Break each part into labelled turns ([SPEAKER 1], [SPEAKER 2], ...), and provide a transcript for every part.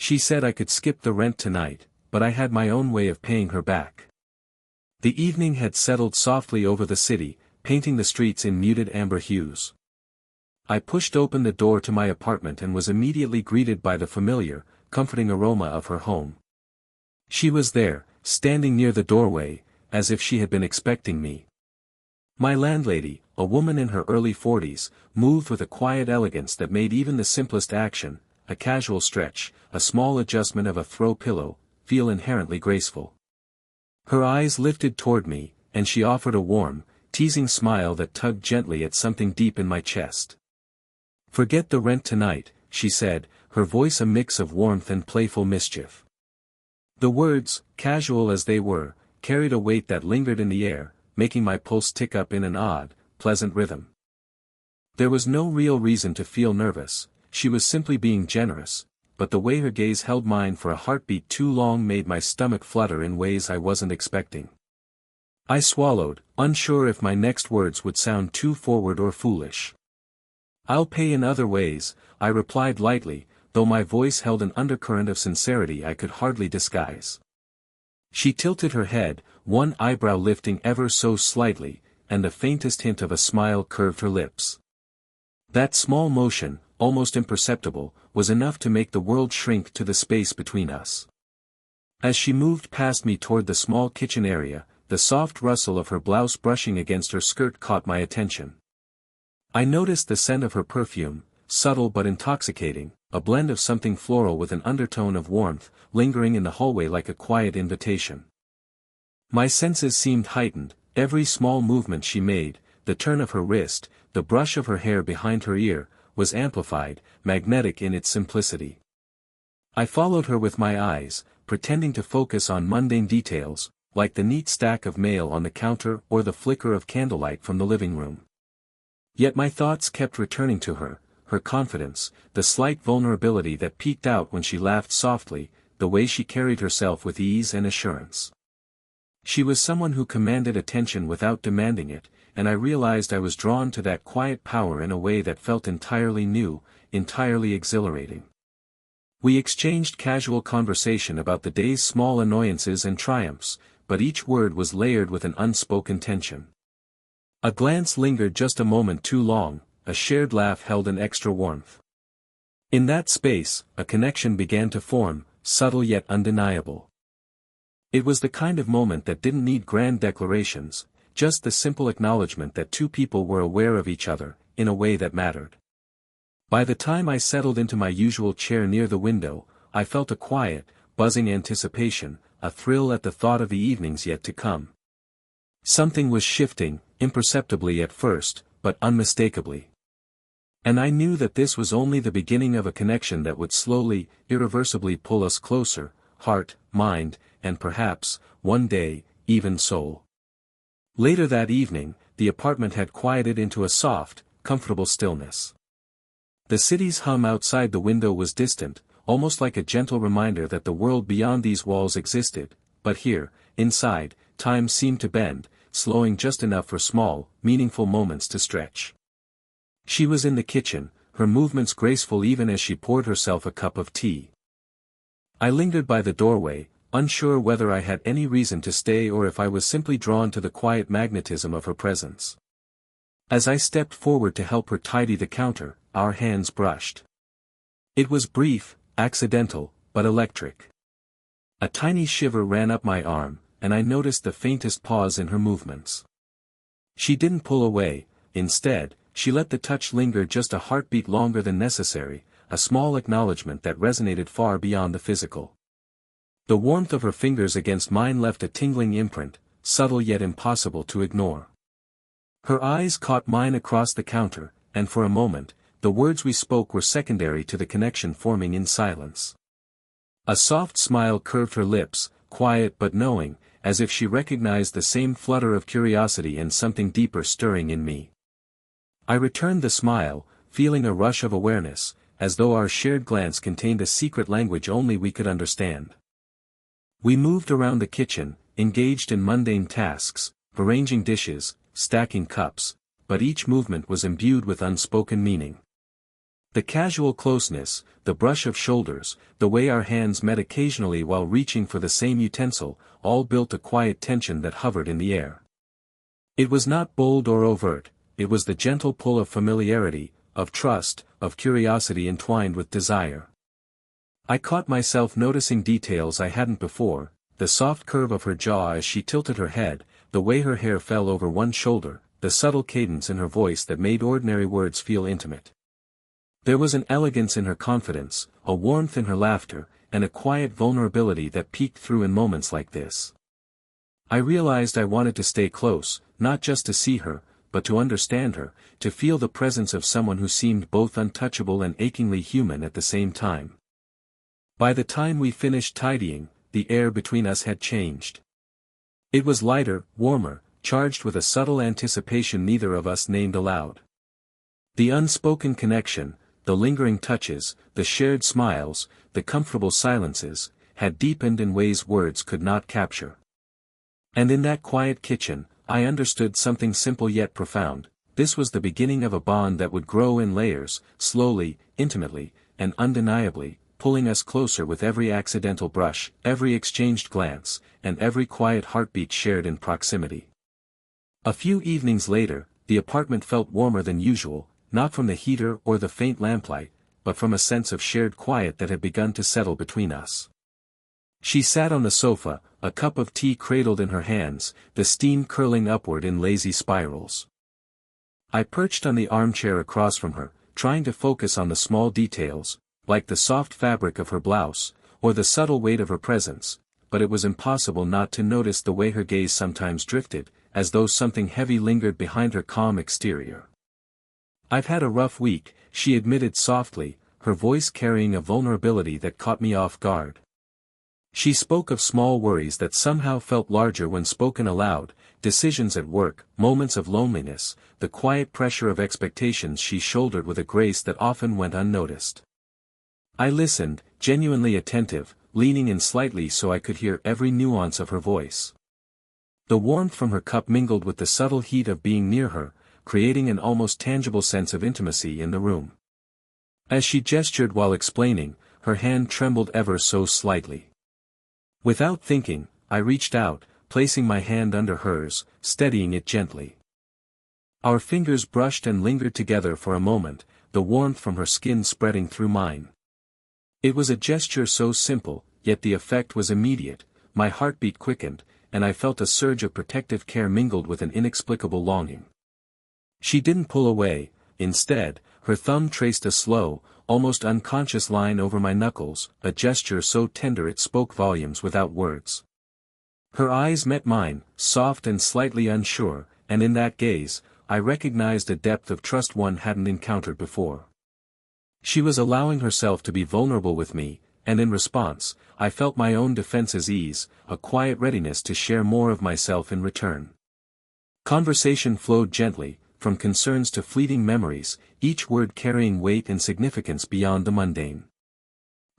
[SPEAKER 1] She said I could skip the rent tonight, but I had my own way of paying her back. The evening had settled softly over the city, painting the streets in muted amber hues. I pushed open the door to my apartment and was immediately greeted by the familiar, comforting aroma of her home. She was there, standing near the doorway, as if she had been expecting me. My landlady, a woman in her early 40s, moved with a quiet elegance that made even the simplest action, a casual stretch, a small adjustment of a throw pillow, feel inherently graceful. Her eyes lifted toward me, and she offered a warm, teasing smile that tugged gently at something deep in my chest. "Forget the rent tonight," she said, her voice a mix of warmth and playful mischief. The words, casual as they were, carried a weight that lingered in the air, making my pulse tick up in an odd, pleasant rhythm. There was no real reason to feel nervous, she was simply being generous, but the way her gaze held mine for a heartbeat too long made my stomach flutter in ways I wasn't expecting. I swallowed, unsure if my next words would sound too forward or foolish. "I'll pay in other ways," I replied lightly, though my voice held an undercurrent of sincerity I could hardly disguise. She tilted her head, one eyebrow lifting ever so slightly, and the faintest hint of a smile curved her lips. That small motion, almost imperceptible, was enough to make the world shrink to the space between us. As she moved past me toward the small kitchen area, the soft rustle of her blouse brushing against her skirt caught my attention. I noticed the scent of her perfume, subtle but intoxicating, a blend of something floral with an undertone of warmth, lingering in the hallway like a quiet invitation. My senses seemed heightened, every small movement she made, the turn of her wrist, the brush of her hair behind her ear, was amplified, magnetic in its simplicity. I followed her with my eyes, pretending to focus on mundane details, like the neat stack of mail on the counter or the flicker of candlelight from the living room. Yet my thoughts kept returning to her, her confidence, the slight vulnerability that peeked out when she laughed softly, the way she carried herself with ease and assurance. She was someone who commanded attention without demanding it, and I realized I was drawn to that quiet power in a way that felt entirely new, entirely exhilarating. We exchanged casual conversation about the day's small annoyances and triumphs, but each word was layered with an unspoken tension. A glance lingered just a moment too long, a shared laugh held an extra warmth. In that space, a connection began to form, subtle yet undeniable. It was the kind of moment that didn't need grand declarations, just the simple acknowledgement that two people were aware of each other, in a way that mattered. By the time I settled into my usual chair near the window, I felt a quiet, buzzing anticipation, a thrill at the thought of the evenings yet to come. Something was shifting, imperceptibly at first, but unmistakably. And I knew that this was only the beginning of a connection that would slowly, irreversibly pull us closer, heart, mind, and perhaps, one day, even soul. Later that evening, the apartment had quieted into a soft, comfortable stillness. The city's hum outside the window was distant, almost like a gentle reminder that the world beyond these walls existed, but here, inside, time seemed to bend, slowing just enough for small, meaningful moments to stretch. She was in the kitchen, her movements graceful even as she poured herself a cup of tea. I lingered by the doorway, unsure whether I had any reason to stay or if I was simply drawn to the quiet magnetism of her presence. As I stepped forward to help her tidy the counter, our hands brushed. It was brief, accidental, but electric. A tiny shiver ran up my arm, and I noticed the faintest pause in her movements. She didn't pull away, instead, she let the touch linger just a heartbeat longer than necessary, a small acknowledgement that resonated far beyond the physical. The warmth of her fingers against mine left a tingling imprint, subtle yet impossible to ignore. Her eyes caught mine across the counter, and for a moment, the words we spoke were secondary to the connection forming in silence. A soft smile curved her lips, quiet but knowing, as if she recognized the same flutter of curiosity and something deeper stirring in me. I returned the smile, feeling a rush of awareness, as though our shared glance contained a secret language only we could understand. We moved around the kitchen, engaged in mundane tasks, arranging dishes, stacking cups, but each movement was imbued with unspoken meaning. The casual closeness, the brush of shoulders, the way our hands met occasionally while reaching for the same utensil, all built a quiet tension that hovered in the air. It was not bold or overt, it was the gentle pull of familiarity, of trust, of curiosity entwined with desire. I caught myself noticing details I hadn't before, the soft curve of her jaw as she tilted her head, the way her hair fell over one shoulder, the subtle cadence in her voice that made ordinary words feel intimate. There was an elegance in her confidence, a warmth in her laughter, and a quiet vulnerability that peeked through in moments like this. I realized I wanted to stay close, not just to see her, but to understand her, to feel the presence of someone who seemed both untouchable and achingly human at the same time. By the time we finished tidying, the air between us had changed. It was lighter, warmer, charged with a subtle anticipation neither of us named aloud. The unspoken connection, the lingering touches, the shared smiles, the comfortable silences, had deepened in ways words could not capture. And in that quiet kitchen, I understood something simple yet profound. This was the beginning of a bond that would grow in layers, slowly, intimately, and undeniably, pulling us closer with every accidental brush, every exchanged glance, and every quiet heartbeat shared in proximity. A few evenings later, the apartment felt warmer than usual, not from the heater or the faint lamplight, but from a sense of shared quiet that had begun to settle between us. She sat on the sofa, a cup of tea cradled in her hands, the steam curling upward in lazy spirals. I perched on the armchair across from her, trying to focus on the small details, like the soft fabric of her blouse, or the subtle weight of her presence, but it was impossible not to notice the way her gaze sometimes drifted, as though something heavy lingered behind her calm exterior. "I've had a rough week," she admitted softly, her voice carrying a vulnerability that caught me off guard. She spoke of small worries that somehow felt larger when spoken aloud, decisions at work, moments of loneliness, the quiet pressure of expectations she shouldered with a grace that often went unnoticed. I listened, genuinely attentive, leaning in slightly so I could hear every nuance of her voice. The warmth from her cup mingled with the subtle heat of being near her, creating an almost tangible sense of intimacy in the room. As she gestured while explaining, her hand trembled ever so slightly. Without thinking, I reached out, placing my hand under hers, steadying it gently. Our fingers brushed and lingered together for a moment, the warmth from her skin spreading through mine. It was a gesture so simple, yet the effect was immediate. My heartbeat quickened, and I felt a surge of protective care mingled with an inexplicable longing. She didn't pull away, instead, her thumb traced a slow, almost unconscious line over my knuckles, a gesture so tender it spoke volumes without words. Her eyes met mine, soft and slightly unsure, and in that gaze, I recognized a depth of trust one hadn't encountered before. She was allowing herself to be vulnerable with me, and in response, I felt my own defenses ease, a quiet readiness to share more of myself in return. Conversation flowed gently, from concerns to fleeting memories, each word carrying weight and significance beyond the mundane.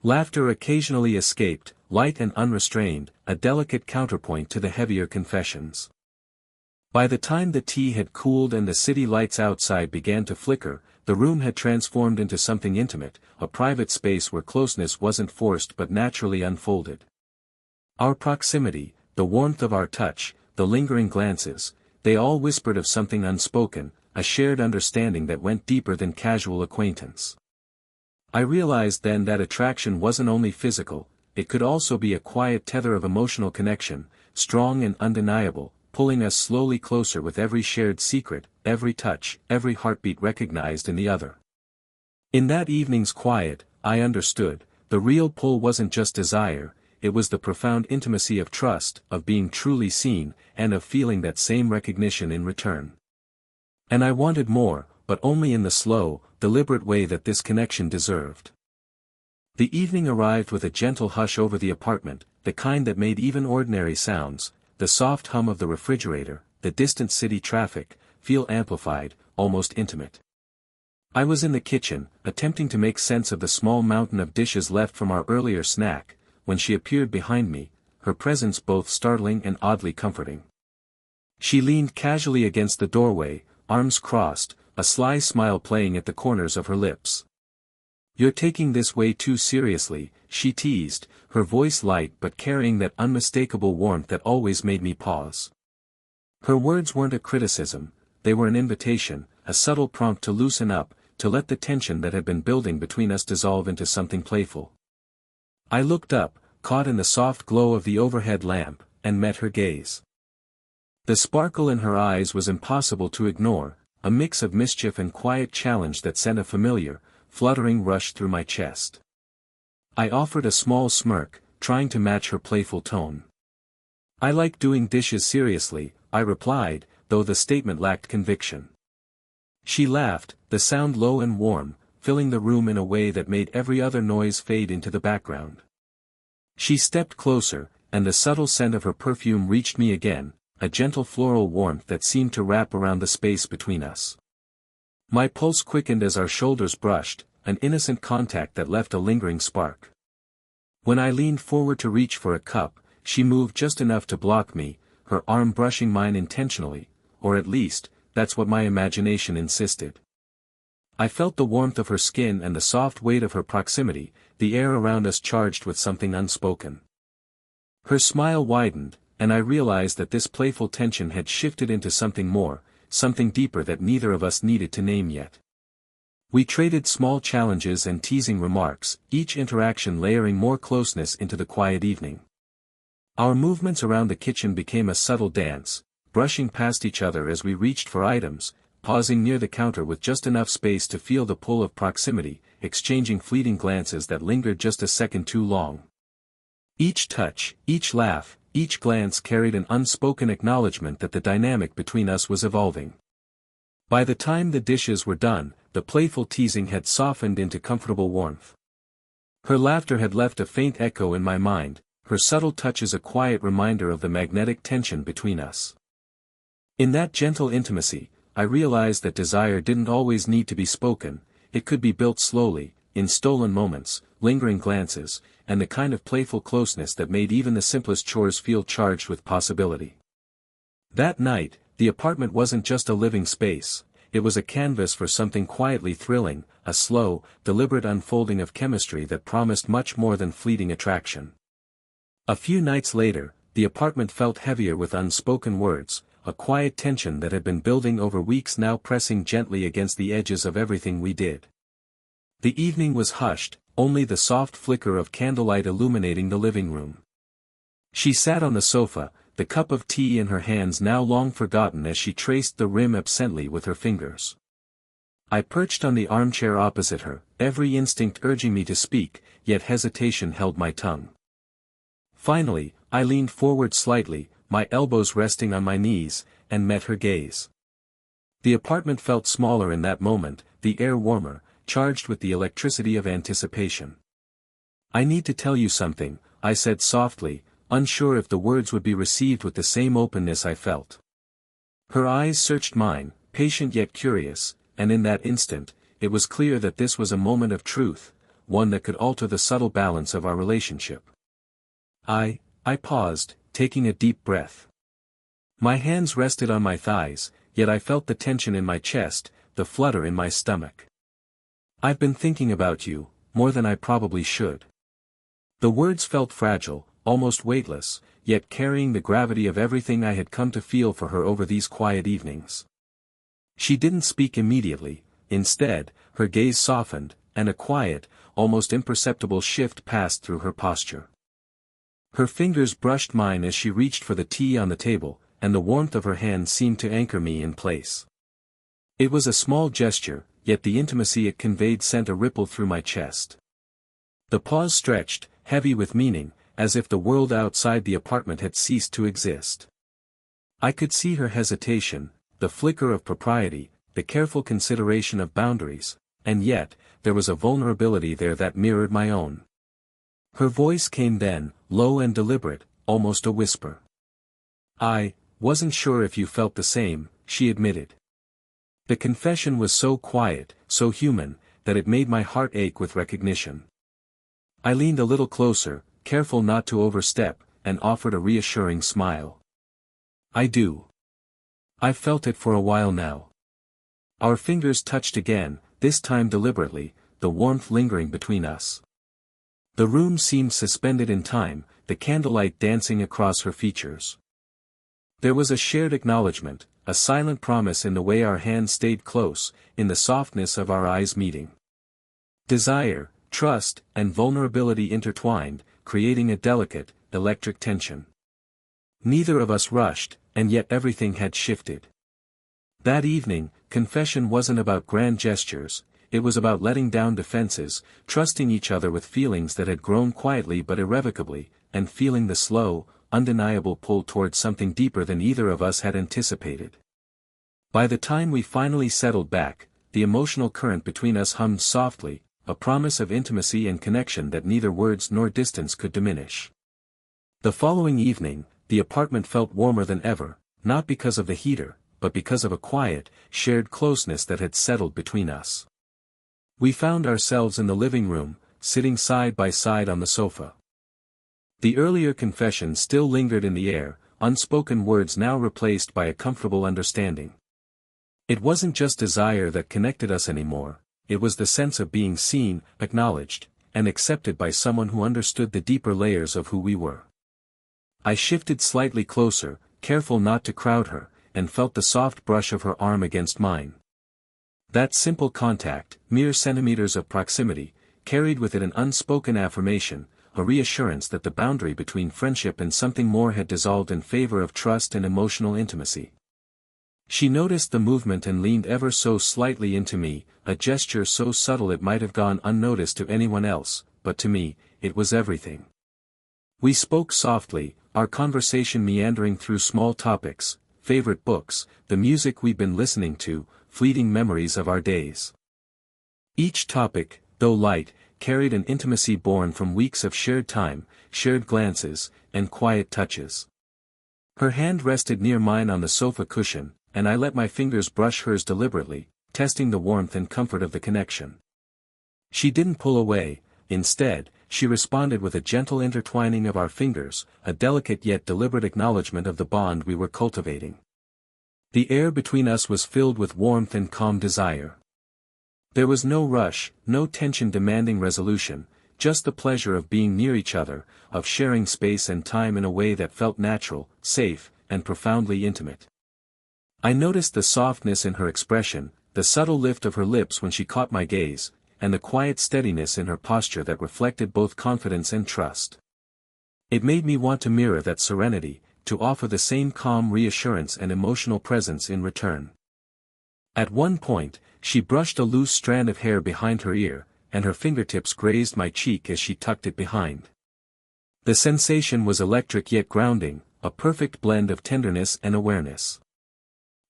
[SPEAKER 1] Laughter occasionally escaped, light and unrestrained, a delicate counterpoint to the heavier confessions. By the time the tea had cooled and the city lights outside began to flicker, the room had transformed into something intimate, a private space where closeness wasn't forced but naturally unfolded. Our proximity, the warmth of our touch, the lingering glances, they all whispered of something unspoken, a shared understanding that went deeper than casual acquaintance. I realized then that attraction wasn't only physical, it could also be a quiet tether of emotional connection, strong and undeniable, pulling us slowly closer with every shared secret, every touch, every heartbeat recognized in the other. In that evening's quiet, I understood, the real pull wasn't just desire, it was the profound intimacy of trust, of being truly seen, and of feeling that same recognition in return. And I wanted more, but only in the slow, deliberate way that this connection deserved. The evening arrived with a gentle hush over the apartment, the kind that made even ordinary sounds, the soft hum of the refrigerator, the distant city traffic, feel amplified, almost intimate. I was in the kitchen, attempting to make sense of the small mountain of dishes left from our earlier snack, when she appeared behind me, her presence both startling and oddly comforting. She leaned casually against the doorway, arms crossed, a sly smile playing at the corners of her lips. "You're taking this way too seriously," she teased, her voice light but carrying that unmistakable warmth that always made me pause. Her words weren't a criticism, they were an invitation, a subtle prompt to loosen up, to let the tension that had been building between us dissolve into something playful. I looked up, caught in the soft glow of the overhead lamp, and met her gaze. The sparkle in her eyes was impossible to ignore, a mix of mischief and quiet challenge that sent a familiar, fluttering rush through my chest. I offered a small smirk, trying to match her playful tone. "I like doing dishes seriously," I replied, though the statement lacked conviction. She laughed, the sound low and warm, filling the room in a way that made every other noise fade into the background. She stepped closer, and the subtle scent of her perfume reached me again, a gentle floral warmth that seemed to wrap around the space between us. My pulse quickened as our shoulders brushed, an innocent contact that left a lingering spark. When I leaned forward to reach for a cup, she moved just enough to block me, her arm brushing mine intentionally, or at least, that's what my imagination insisted. I felt the warmth of her skin and the soft weight of her proximity, the air around us charged with something unspoken. Her smile widened, and I realized that this playful tension had shifted into something more, something deeper that neither of us needed to name yet. We traded small challenges and teasing remarks, each interaction layering more closeness into the quiet evening. Our movements around the kitchen became a subtle dance, brushing past each other as we reached for items, pausing near the counter with just enough space to feel the pull of proximity, exchanging fleeting glances that lingered just a second too long. Each touch, each laugh, each glance carried an unspoken acknowledgement that the dynamic between us was evolving. By the time the dishes were done, the playful teasing had softened into comfortable warmth. Her laughter had left a faint echo in my mind, her subtle touches a quiet reminder of the magnetic tension between us. In that gentle intimacy, I realized that desire didn't always need to be spoken, it could be built slowly, in stolen moments, lingering glances, and the kind of playful closeness that made even the simplest chores feel charged with possibility. That night, the apartment wasn't just a living space, it was a canvas for something quietly thrilling, a slow, deliberate unfolding of chemistry that promised much more than fleeting attraction. A few nights later, the apartment felt heavier with unspoken words, a quiet tension that had been building over weeks now pressing gently against the edges of everything we did. The evening was hushed, only the soft flicker of candlelight illuminating the living room. She sat on the sofa, the cup of tea in her hands now long forgotten as she traced the rim absently with her fingers. I perched on the armchair opposite her, every instinct urging me to speak, yet hesitation held my tongue. Finally, I leaned forward slightly, my elbows resting on my knees, and met her gaze. The apartment felt smaller in that moment, the air warmer, charged with the electricity of anticipation. "I need to tell you something," I said softly, unsure if the words would be received with the same openness I felt. Her eyes searched mine, patient yet curious, and in that instant, it was clear that this was a moment of truth, one that could alter the subtle balance of our relationship. I paused, taking a deep breath. My hands rested on my thighs, yet I felt the tension in my chest, the flutter in my stomach. "I've been thinking about you, more than I probably should." The words felt fragile, almost weightless, yet carrying the gravity of everything I had come to feel for her over these quiet evenings. She didn't speak immediately, instead, her gaze softened, and a quiet, almost imperceptible shift passed through her posture. Her fingers brushed mine as she reached for the tea on the table, and the warmth of her hand seemed to anchor me in place. It was a small gesture, yet the intimacy it conveyed sent a ripple through my chest. The pause stretched, heavy with meaning, as if the world outside the apartment had ceased to exist. I could see her hesitation, the flicker of propriety, the careful consideration of boundaries, and yet, there was a vulnerability there that mirrored my own. Her voice came then, low and deliberate, almost a whisper. "I wasn't sure if you felt the same," she admitted. The confession was so quiet, so human, that it made my heart ache with recognition. I leaned a little closer, careful not to overstep, and offered a reassuring smile. "I do. I've felt it for a while now." Our fingers touched again, this time deliberately, the warmth lingering between us. The room seemed suspended in time, the candlelight dancing across her features. There was a shared acknowledgement, a silent promise in the way our hands stayed close, in the softness of our eyes meeting. Desire, trust, and vulnerability intertwined, creating a delicate, electric tension. Neither of us rushed, and yet everything had shifted. That evening, confession wasn't about grand gestures, it was about letting down defenses, trusting each other with feelings that had grown quietly but irrevocably, and feeling the slow, undeniable pull towards something deeper than either of us had anticipated. By the time we finally settled back, the emotional current between us hummed softly, a promise of intimacy and connection that neither words nor distance could diminish. The following evening, the apartment felt warmer than ever, not because of the heater, but because of a quiet, shared closeness that had settled between us. We found ourselves in the living room, sitting side by side on the sofa. The earlier confession still lingered in the air, unspoken words now replaced by a comfortable understanding. It wasn't just desire that connected us anymore, it was the sense of being seen, acknowledged, and accepted by someone who understood the deeper layers of who we were. I shifted slightly closer, careful not to crowd her, and felt the soft brush of her arm against mine. That simple contact, mere centimeters of proximity, carried with it an unspoken affirmation, a reassurance that the boundary between friendship and something more had dissolved in favor of trust and emotional intimacy. She noticed the movement and leaned ever so slightly into me, a gesture so subtle it might have gone unnoticed to anyone else, but to me, it was everything. We spoke softly, our conversation meandering through small topics, favorite books, the music we'd been listening to, fleeting memories of our days. Each topic, though light, carried an intimacy born from weeks of shared time, shared glances, and quiet touches. Her hand rested near mine on the sofa cushion, and I let my fingers brush hers deliberately, testing the warmth and comfort of the connection. She didn't pull away, instead, she responded with a gentle intertwining of our fingers, a delicate yet deliberate acknowledgement of the bond we were cultivating. The air between us was filled with warmth and calm desire. There was no rush, no tension demanding resolution, just the pleasure of being near each other, of sharing space and time in a way that felt natural, safe, and profoundly intimate. I noticed the softness in her expression, the subtle lift of her lips when she caught my gaze, and the quiet steadiness in her posture that reflected both confidence and trust. It made me want to mirror that serenity, to offer the same calm reassurance and emotional presence in return. At one point, she brushed a loose strand of hair behind her ear, and her fingertips grazed my cheek as she tucked it behind. The sensation was electric yet grounding, a perfect blend of tenderness and awareness.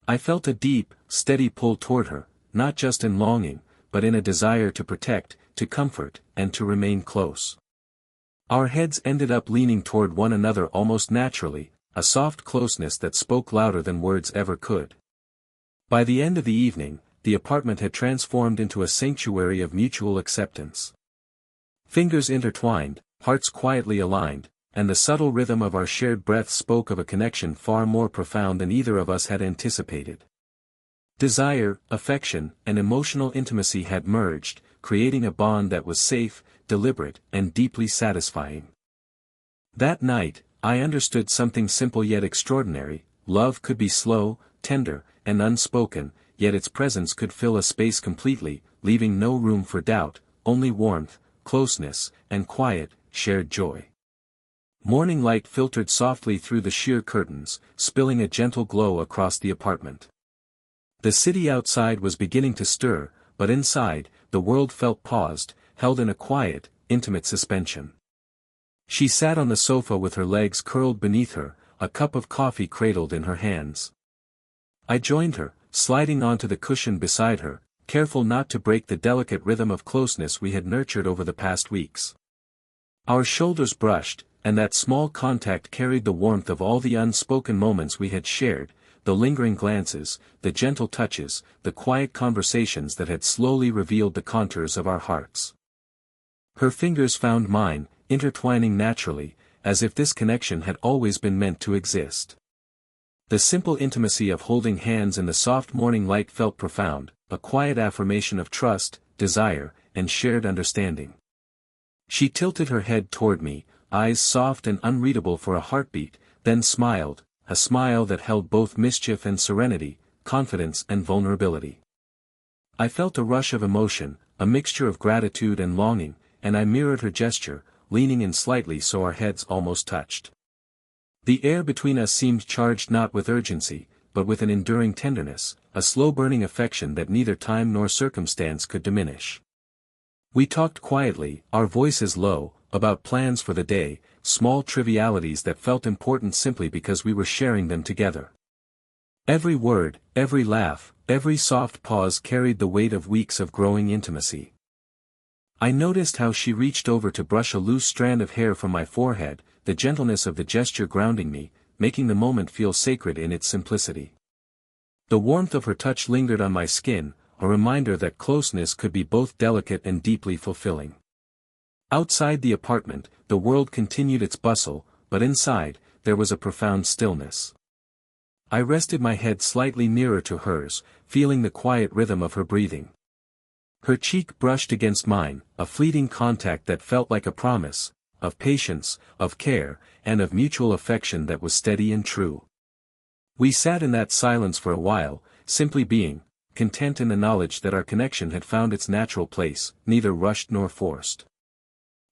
[SPEAKER 1] I felt a deep, steady pull toward her, not just in longing, but in a desire to protect, to comfort, and to remain close. Our heads ended up leaning toward one another almost naturally, a soft closeness that spoke louder than words ever could. By the end of the evening, the apartment had transformed into a sanctuary of mutual acceptance. Fingers intertwined, hearts quietly aligned, and the subtle rhythm of our shared breath spoke of a connection far more profound than either of us had anticipated. Desire, affection, and emotional intimacy had merged, creating a bond that was safe, deliberate, and deeply satisfying. That night, I understood something simple yet extraordinary: love could be slow, tender, and unspoken, yet its presence could fill a space completely, leaving no room for doubt, only warmth, closeness, and quiet, shared joy. Morning light filtered softly through the sheer curtains, spilling a gentle glow across the apartment. The city outside was beginning to stir, but inside, the world felt paused, held in a quiet, intimate suspension. She sat on the sofa with her legs curled beneath her, a cup of coffee cradled in her hands. I joined her, sliding onto the cushion beside her, careful not to break the delicate rhythm of closeness we had nurtured over the past weeks. Our shoulders brushed, and that small contact carried the warmth of all the unspoken moments we had shared, the lingering glances, the gentle touches, the quiet conversations that had slowly revealed the contours of our hearts. Her fingers found mine, intertwining naturally, as if this connection had always been meant to exist. The simple intimacy of holding hands in the soft morning light felt profound, a quiet affirmation of trust, desire, and shared understanding. She tilted her head toward me, eyes soft and unreadable for a heartbeat, then smiled, a smile that held both mischief and serenity, confidence and vulnerability. I felt a rush of emotion, a mixture of gratitude and longing, and I mirrored her gesture, leaning in slightly so our heads almost touched. The air between us seemed charged not with urgency, but with an enduring tenderness, a slow-burning affection that neither time nor circumstance could diminish. We talked quietly, our voices low, about plans for the day, small trivialities that felt important simply because we were sharing them together. Every word, every laugh, every soft pause carried the weight of weeks of growing intimacy. I noticed how she reached over to brush a loose strand of hair from my forehead, the gentleness of the gesture grounding me, making the moment feel sacred in its simplicity. The warmth of her touch lingered on my skin, a reminder that closeness could be both delicate and deeply fulfilling. Outside the apartment, the world continued its bustle, but inside, there was a profound stillness. I rested my head slightly nearer to hers, feeling the quiet rhythm of her breathing. Her cheek brushed against mine, a fleeting contact that felt like a promise, of patience, of care, and of mutual affection that was steady and true. We sat in that silence for a while, simply being, content in the knowledge that our connection had found its natural place, neither rushed nor forced.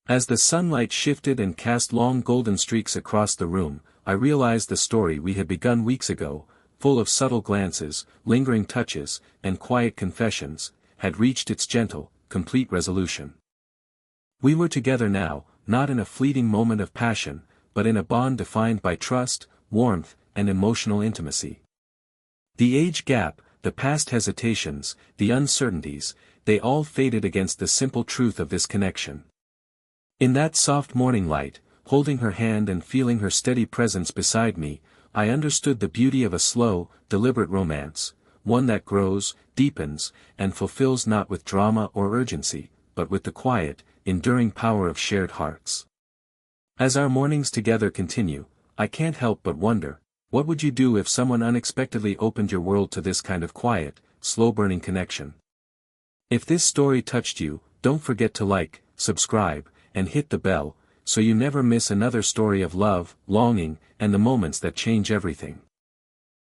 [SPEAKER 1] As the sunlight shifted and cast long golden streaks across the room, I realized the story we had begun weeks ago, full of subtle glances, lingering touches, and quiet confessions, had reached its gentle, complete resolution. We were together now, not in a fleeting moment of passion, but in a bond defined by trust, warmth, and emotional intimacy. The age gap, the past hesitations, the uncertainties, they all faded against the simple truth of this connection. In that soft morning light, holding her hand and feeling her steady presence beside me, I understood the beauty of a slow, deliberate romance, one that grows, deepens, and fulfills not with drama or urgency, but with the quiet, enduring power of shared hearts. As our mornings together continue, I can't help but wonder, what would you do if someone unexpectedly opened your world to this kind of quiet, slow-burning connection? If this story touched you, don't forget to like, subscribe, and hit the bell, so you never miss another story of love, longing, and the moments that change everything.